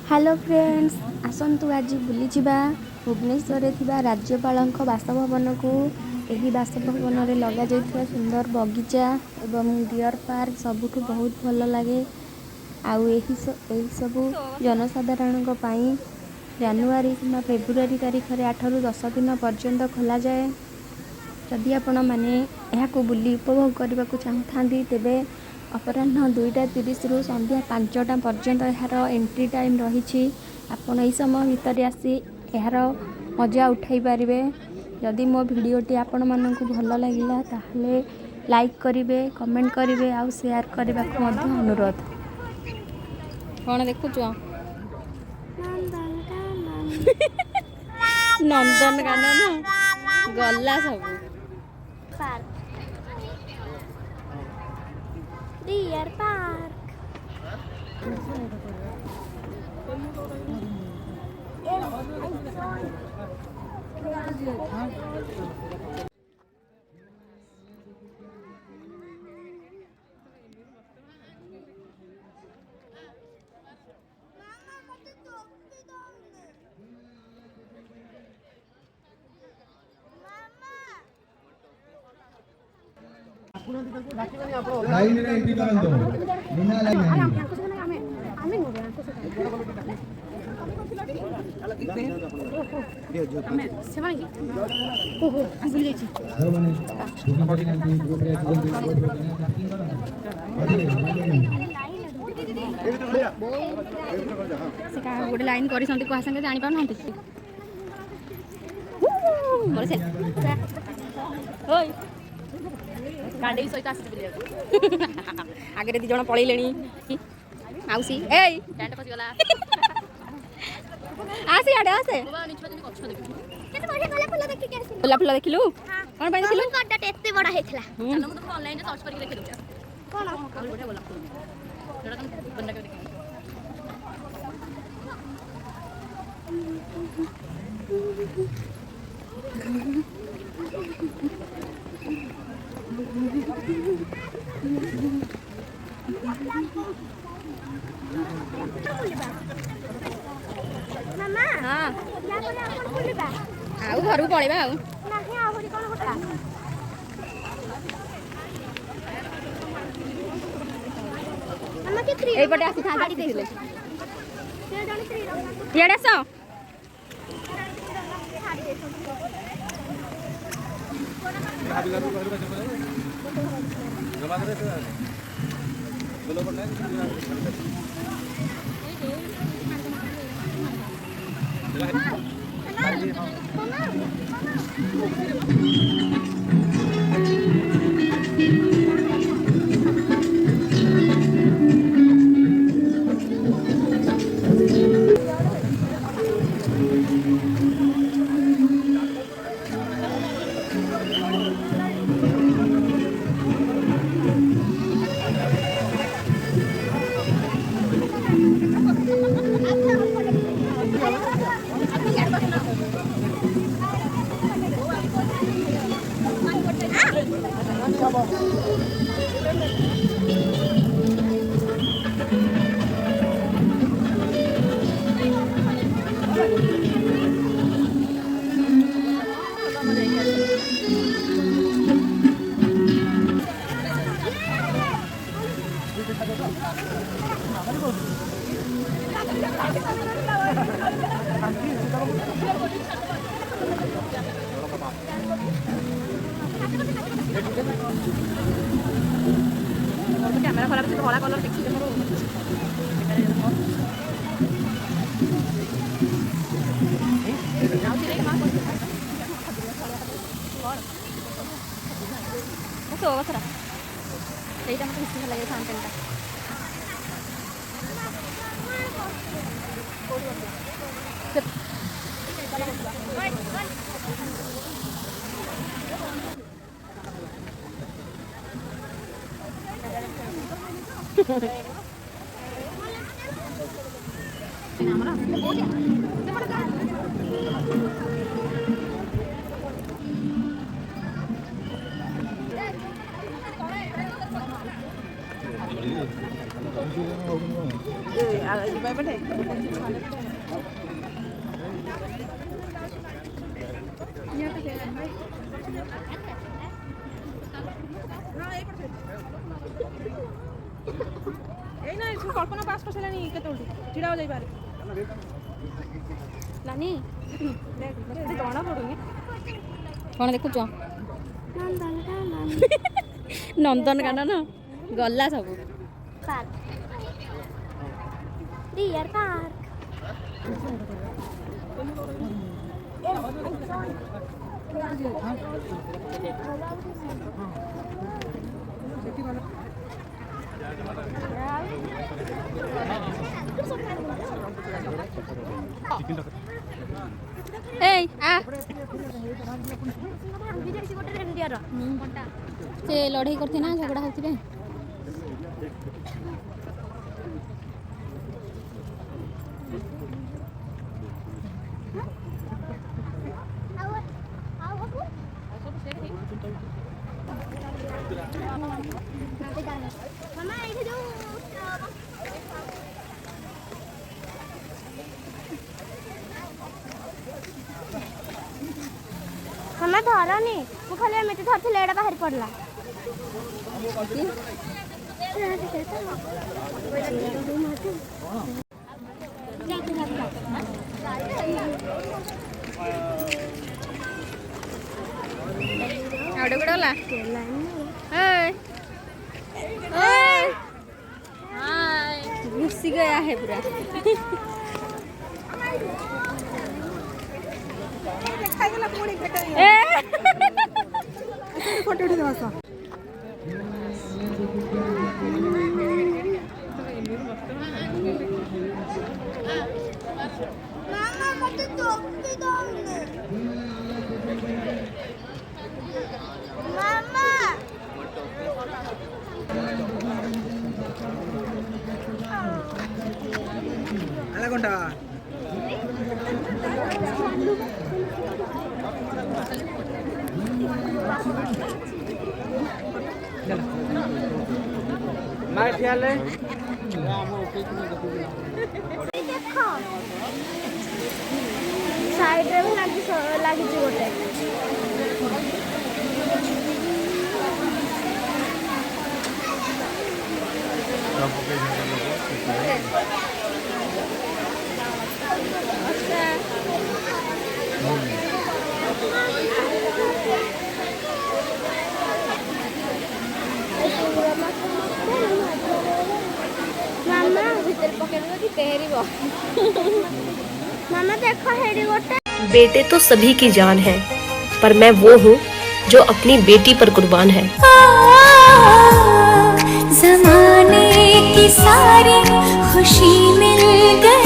Hello friends आसतु आज बुली जिबा भुवनेश्वर थिबा राज्यपालଙ୍କ बासभवन को एही बासभवन रे लगा जाइथिबा सुंदर बगीचा एवं डियर पार्क सबुठु बहुत भल लगे आउ एही सब जनसाधारण पाई जानुआरी कि फेब्रुआरी तारीख रे 8 रु 10 दिन पर्यंत खोला जाए। जदि आपण माने यहाँ को बुली उपभोग करने को चाहूँ तेबे अपराह्न 2:30 रु संध्या 5टा पर्यंत यार एंट्री टाइम रही। आपण यही समय भितर आसी यार मजा उठाई पारे। जदि मो भिडटी आपण मानक भल लगिला ताहले लाइक करेंगे, कमेंट करेंगे, आउ शेयर करने को अनुरोध। कौन देखु नंदनकानन गला सब डियर पार्क लाइन रे एंट्री करंतो बिना लाइन गोटे लाइन कर संगे जानी पार गाड़ी सहित आगे दी जन पलैले मौसी पैंट पशिगला आसे आडे आसे गोलाप फुल देखिलु कौन पाई देखिलु कड्डाटे एते बडा हेथला चलो मु तो ऑनलाइन रे सर्च करके देखि दउचा कोन आउ बढिया गोलाप फुल जोडा तुम बंदा के देखि मामा हां या करे आपण बुलिबा आउ घरु पळेबा आउ नाही आहुरी कोन होता मामा के थ्री ए पटे आसी था गाड़ी देखले से जणी थ्री याडे सो जमा करे बोलो बोलने कैमरा खराब धला कलर देखिए मोर ସେଇଟା ମୋତେ ବେଶୀ ଭଲ ଲାଗେ ଫାଉଣ୍ଟେନଟା कल्पना पास कर सारे छिड़ा हो जाए नानी जना पड़ूनी कौन देखुच नंदनकानन गला सब डियर पार्क ए आ से लड़ाई करते ना झगड़ा होती हमें धरनी मु खाली एमती धरती एटा बाहर पड़ला आउटे गला घुसी गया है पूरा फोटो उठे देवा मामा मते टोपी दौने मामा अला कोंटा मार ठियाले देखो साइड रे भी लागी गोटे मामा भीतर पकड़ तेहरी मामा देखो हेडी गोटे बेटे तो सभी की जान है, पर मैं वो हूँ जो अपनी बेटी पर कुर्बान है। ज़माने की सारी खुशी मिल गई।